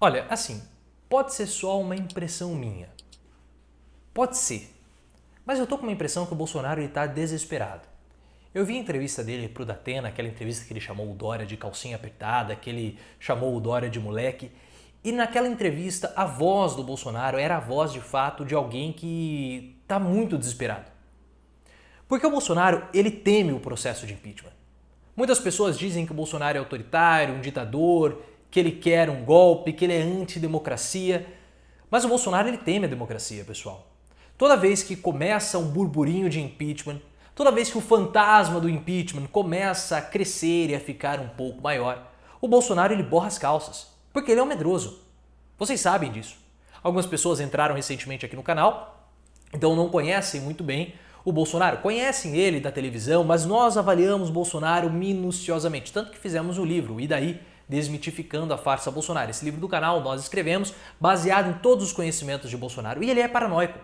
Olha, assim, pode ser só uma impressão minha. Pode ser. Mas eu tô com uma impressão que o Bolsonaro está desesperado. Eu vi a entrevista dele pro Datena, aquela entrevista que ele chamou o Dória de calcinha apertada, que ele chamou o Dória de moleque. E naquela entrevista, a voz do Bolsonaro era a voz, de fato, de alguém que tá muito desesperado. Porque o Bolsonaro, ele teme o processo de impeachment. Muitas pessoas dizem que o Bolsonaro é autoritário, um ditador, que ele quer um golpe, que ele é antidemocracia. Mas o Bolsonaro, ele teme a democracia, pessoal. Toda vez que começa um burburinho de impeachment, toda vez que o fantasma do impeachment começa a crescer e a ficar um pouco maior, o Bolsonaro ele borra as calças, porque ele é um medroso. Vocês sabem disso. Algumas pessoas entraram recentemente aqui no canal, então não conhecem muito bem o Bolsonaro. Conhecem ele da televisão, mas nós avaliamos Bolsonaro minuciosamente, tanto que fizemos o livro E Daí? Desmitificando a farsa Bolsonaro. Esse livro do canal nós escrevemos baseado em todos os conhecimentos de Bolsonaro, e ele é paranoico.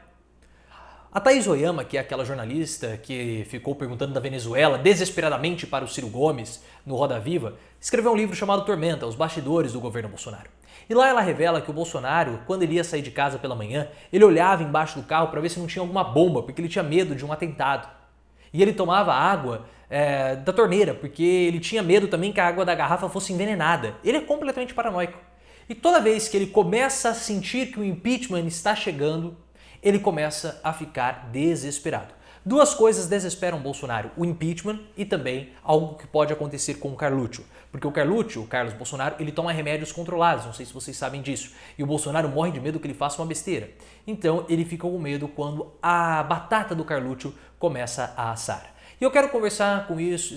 A Thaís Oyama, que é aquela jornalista que ficou perguntando da Venezuela desesperadamente para o Ciro Gomes no Roda Viva, escreveu um livro chamado Tormenta, os bastidores do governo Bolsonaro. E lá ela revela que o Bolsonaro, quando ele ia sair de casa pela manhã, ele olhava embaixo do carro para ver se não tinha alguma bomba, porque ele tinha medo de um atentado. E ele tomava água da torneira, porque ele tinha medo também que a água da garrafa fosse envenenada. Ele é completamente paranoico. E toda vez que ele começa a sentir que o impeachment está chegando, ele começa a ficar desesperado. Duas coisas desesperam Bolsonaro, o impeachment e também algo que pode acontecer com o Carluccio. Porque o Carluccio, o Carlos Bolsonaro, ele toma remédios controlados, não sei se vocês sabem disso. E o Bolsonaro morre de medo que ele faça uma besteira. Então ele fica com medo quando a batata do Carluccio começa a assar. E eu quero conversar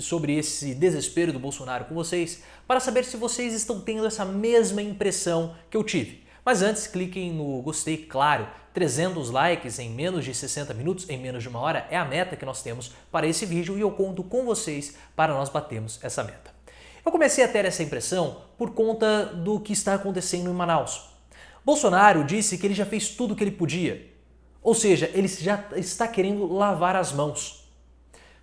sobre esse desespero do Bolsonaro com vocês para saber se vocês estão tendo essa mesma impressão que eu tive. Mas antes, cliquem no gostei, claro. 300 likes em menos de 60 minutos, em menos de uma hora, é a meta que nós temos para esse vídeo e eu conto com vocês para nós batermos essa meta. Eu comecei a ter essa impressão por conta do que está acontecendo em Manaus. Bolsonaro disse que ele já fez tudo o que ele podia, ou seja, ele já está querendo lavar as mãos.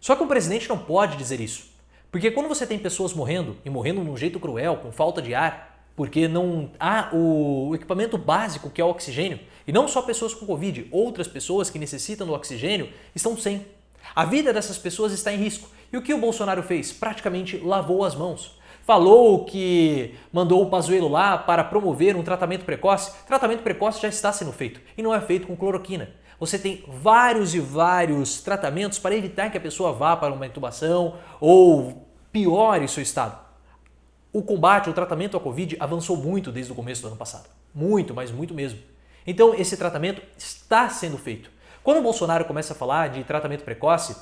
Só que o presidente não pode dizer isso, porque quando você tem pessoas morrendo, e morrendo de um jeito cruel, com falta de ar, porque não há o equipamento básico que é o oxigênio, e não só pessoas com Covid, outras pessoas que necessitam do oxigênio estão sem. A vida dessas pessoas está em risco. E o que o Bolsonaro fez? Praticamente lavou as mãos. Falou que mandou o Pazuello lá para promover um tratamento precoce. Tratamento precoce já está sendo feito e não é feito com cloroquina. Você tem vários e vários tratamentos para evitar que a pessoa vá para uma intubação ou piore seu estado. O combate, o tratamento à Covid avançou muito desde o começo do ano passado. Muito, mas muito mesmo. Então esse tratamento está sendo feito. Quando o Bolsonaro começa a falar de tratamento precoce,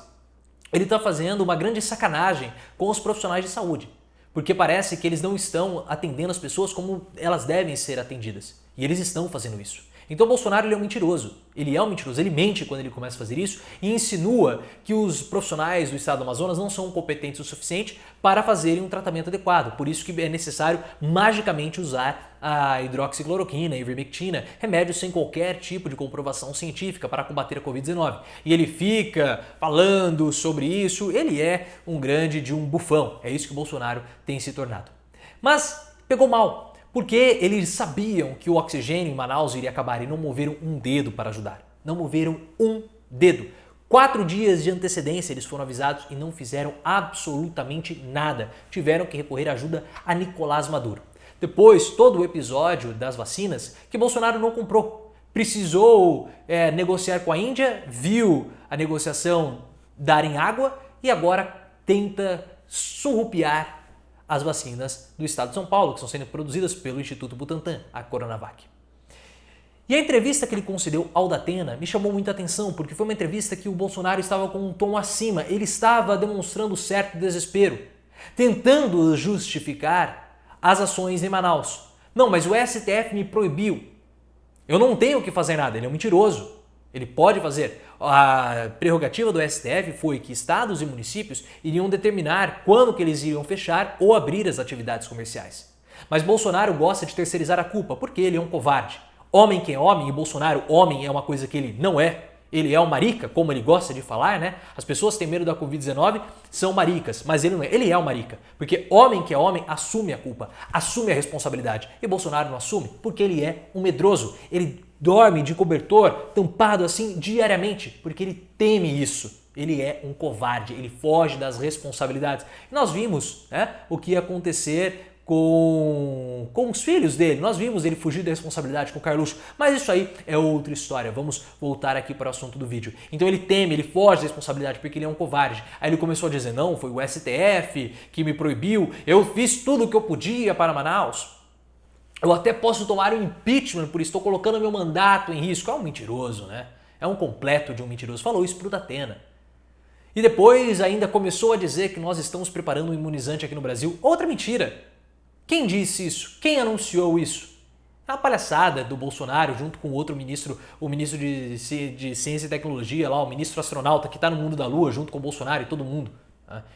ele está fazendo uma grande sacanagem com os profissionais de saúde. Porque parece que eles não estão atendendo as pessoas como elas devem ser atendidas. E eles estão fazendo isso. Então o Bolsonaro ele é um mentiroso. Ele é um mentiroso, ele mente quando ele começa a fazer isso e insinua que os profissionais do estado do Amazonas não são competentes o suficiente para fazerem um tratamento adequado. Por isso que é necessário magicamente usar a hidroxicloroquina, a ivermectina, remédios sem qualquer tipo de comprovação científica para combater a Covid-19. E ele fica falando sobre isso, ele é um bufão. É isso que o Bolsonaro tem se tornado. Mas pegou mal. Porque eles sabiam que o oxigênio em Manaus iria acabar e não moveram um dedo para ajudar. Não moveram um dedo. 4 dias de antecedência eles foram avisados e não fizeram absolutamente nada. Tiveram que recorrer à ajuda a Nicolás Maduro. Depois, todo o episódio das vacinas que Bolsonaro não comprou. Precisou negociar com a Índia, viu a negociação dar em água e agora tenta surrupiar as vacinas do estado de São Paulo, que estão sendo produzidas pelo Instituto Butantan, a Coronavac. E a entrevista que ele concedeu ao Datena me chamou muita atenção, porque foi uma entrevista que o Bolsonaro estava com um tom acima, ele estava demonstrando certo desespero, tentando justificar as ações em Manaus. Não, mas o STF me proibiu. Eu não tenho que fazer nada, ele é um mentiroso. Ele pode fazer. A prerrogativa do STF foi que estados e municípios iriam determinar quando que eles iriam fechar ou abrir as atividades comerciais. Mas Bolsonaro gosta de terceirizar a culpa porque ele é um covarde. Homem que é homem e Bolsonaro, homem é uma coisa que ele não é. Ele é um marica, como ele gosta de falar, né? As pessoas que têm medo da Covid-19 são maricas, mas ele não é. Ele é um marica, porque homem que é homem assume a culpa, assume a responsabilidade. E Bolsonaro não assume porque ele é um medroso. Ele dorme de cobertor, tampado assim diariamente, porque ele teme isso. Ele é um covarde, ele foge das responsabilidades. E nós vimos, né, o que ia acontecer com os filhos dele. Nós vimos ele fugir da responsabilidade com o Carluxo, mas isso aí é outra história. Vamos voltar aqui para o assunto do vídeo. Então ele teme, ele foge da responsabilidade porque ele é um covarde. Aí ele começou a dizer, não, foi o STF que me proibiu, eu fiz tudo o que eu podia para Manaus. Eu até posso tomar um impeachment por isso, estou colocando meu mandato em risco. É um mentiroso, né? É um completo de um mentiroso. Falou isso pro Datena. E depois ainda começou a dizer que nós estamos preparando um imunizante aqui no Brasil. Outra mentira. Quem disse isso? Quem anunciou isso? É uma palhaçada do Bolsonaro junto com outro ministro, o ministro de Ciência e Tecnologia, lá, o ministro astronauta que está no mundo da Lua junto com o Bolsonaro e todo mundo.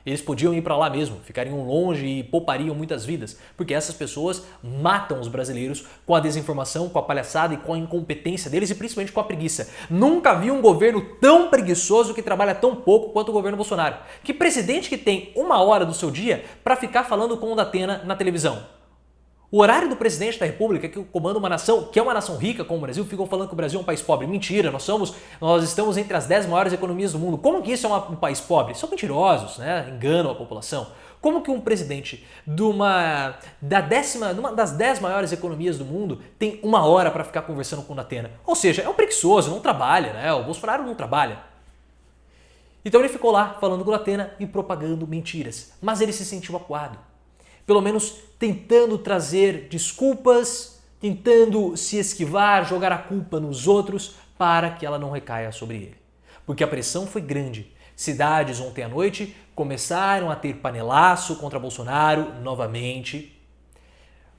Eles podiam ir para lá mesmo, ficariam longe e poupariam muitas vidas, porque essas pessoas matam os brasileiros com a desinformação, com a palhaçada e com a incompetência deles e principalmente com a preguiça. Nunca vi um governo tão preguiçoso que trabalha tão pouco quanto o governo Bolsonaro. Que presidente que tem 1 hora do seu dia para ficar falando com o Datena na televisão? O horário do presidente da República, que comanda uma nação, que é uma nação rica como o Brasil, ficam falando que o Brasil é um país pobre. Mentira, nós estamos entre as 10 maiores economias do mundo. Como que isso é um país pobre? São mentirosos, né? Enganam a população. Como que um presidente de uma das 10 maiores economias do mundo tem 1 hora para ficar conversando com o Datena? Ou seja, é um preguiçoso, não trabalha, né? O Bolsonaro não trabalha. Então ele ficou lá falando com o Datena e propagando mentiras. Mas ele se sentiu acuado. Pelo menos tentando trazer desculpas, tentando se esquivar, jogar a culpa nos outros para que ela não recaia sobre ele. Porque a pressão foi grande. Cidades ontem à noite começaram a ter panelaço contra Bolsonaro novamente.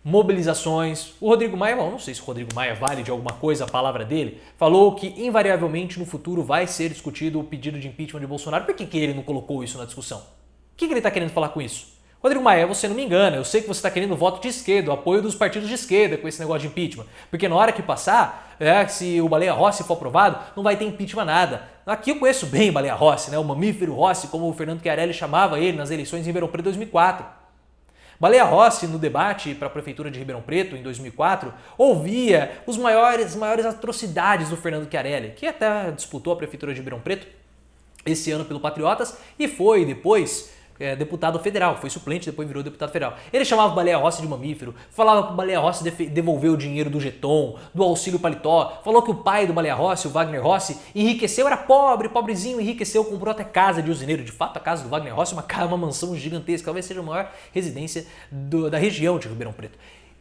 Mobilizações. O Rodrigo Maia, não sei se o Rodrigo Maia vale de alguma coisa a palavra dele, falou que invariavelmente no futuro vai ser discutido o pedido de impeachment de Bolsonaro. Por que ele não colocou isso na discussão? O que ele está querendo falar com isso? Rodrigo Maia, você não me engana, eu sei que você está querendo voto de esquerda, o apoio dos partidos de esquerda com esse negócio de impeachment. Porque na hora que passar, se o Baleia Rossi for aprovado, não vai ter impeachment nada. Aqui eu conheço bem o Baleia Rossi, né? O mamífero Rossi, como o Fernando Chiarelli chamava ele nas eleições em Ribeirão Preto em 2004. Baleia Rossi, no debate para a Prefeitura de Ribeirão Preto, em 2004, ouvia as maiores atrocidades do Fernando Chiarelli, que até disputou a Prefeitura de Ribeirão Preto esse ano pelo Patriotas e foi depois deputado federal, foi suplente, depois virou deputado federal. Ele chamava o Baleia Rossi de mamífero, falava que o Baleia Rossi devolveu o dinheiro do Geton, do auxílio paletó, falou que o pai do Baleia Rossi, o Wagner Rossi, enriqueceu, era pobre, pobrezinho, enriqueceu, comprou até casa de usineiro. De fato, a casa do Wagner Rossi é uma mansão gigantesca, talvez seja a maior residência da região de Ribeirão Preto.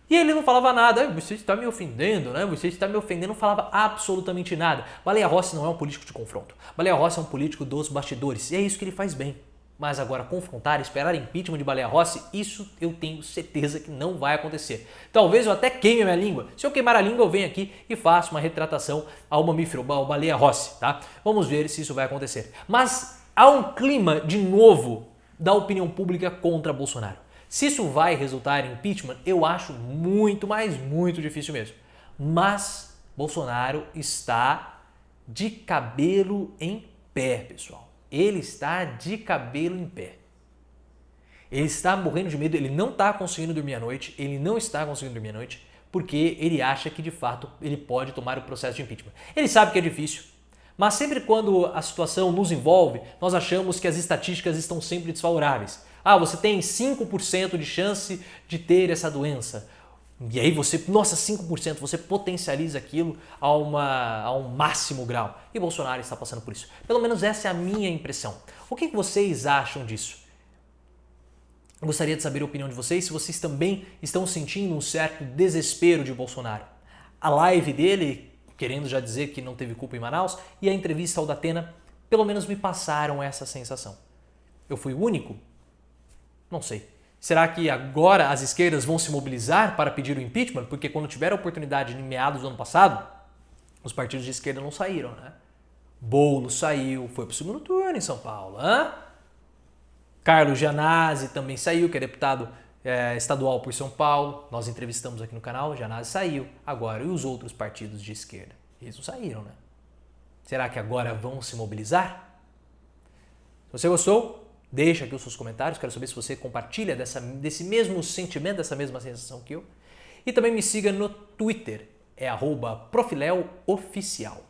E ele não falava nada, você está me ofendendo, né? Você está me ofendendo, não falava absolutamente nada. Baleia Rossi não é um político de confronto. Baleia Rossi é um político dos bastidores, e é isso que ele faz bem. Mas agora confrontar, esperar impeachment de Baleia Rossi, isso eu tenho certeza que não vai acontecer. Talvez eu até queime a minha língua. Se eu queimar a língua, eu venho aqui e faço uma retratação ao mamífero, ao Baleia Rossi, tá? Vamos ver se isso vai acontecer. Mas há um clima, de novo, da opinião pública contra Bolsonaro. Se isso vai resultar em impeachment, eu acho muito, mas muito difícil mesmo. Mas Bolsonaro está de cabelo em pé, pessoal. Ele está de cabelo em pé. Ele está morrendo de medo, ele não está conseguindo dormir à noite, porque ele acha que de fato ele pode tomar o processo de impeachment. Ele sabe que é difícil, mas sempre quando a situação nos envolve, nós achamos que as estatísticas estão sempre desfavoráveis. Você tem 5% de chance de ter essa doença. E aí você, 5%, você potencializa aquilo a um máximo grau. E Bolsonaro está passando por isso. Pelo menos essa é a minha impressão. O que vocês acham disso? Eu gostaria de saber a opinião de vocês, se vocês também estão sentindo um certo desespero de Bolsonaro. A live dele, querendo já dizer que não teve culpa em Manaus, e a entrevista ao Datena, pelo menos me passaram essa sensação. Eu fui o único? Não sei. Será que agora as esquerdas vão se mobilizar para pedir o impeachment? Porque quando tiveram a oportunidade em meados do ano passado, os partidos de esquerda não saíram, né? Boulos saiu, foi para o segundo turno em São Paulo. Carlos Gianazzi também saiu, que é deputado estadual por São Paulo. Nós entrevistamos aqui no canal, Gianazzi saiu. Agora, e os outros partidos de esquerda? Eles não saíram, né? Será que agora vão se mobilizar? Se você gostou, deixa aqui os seus comentários. Quero saber se você compartilha desse mesmo sentimento, dessa mesma sensação que eu. E também me siga no Twitter, é @profileooficial.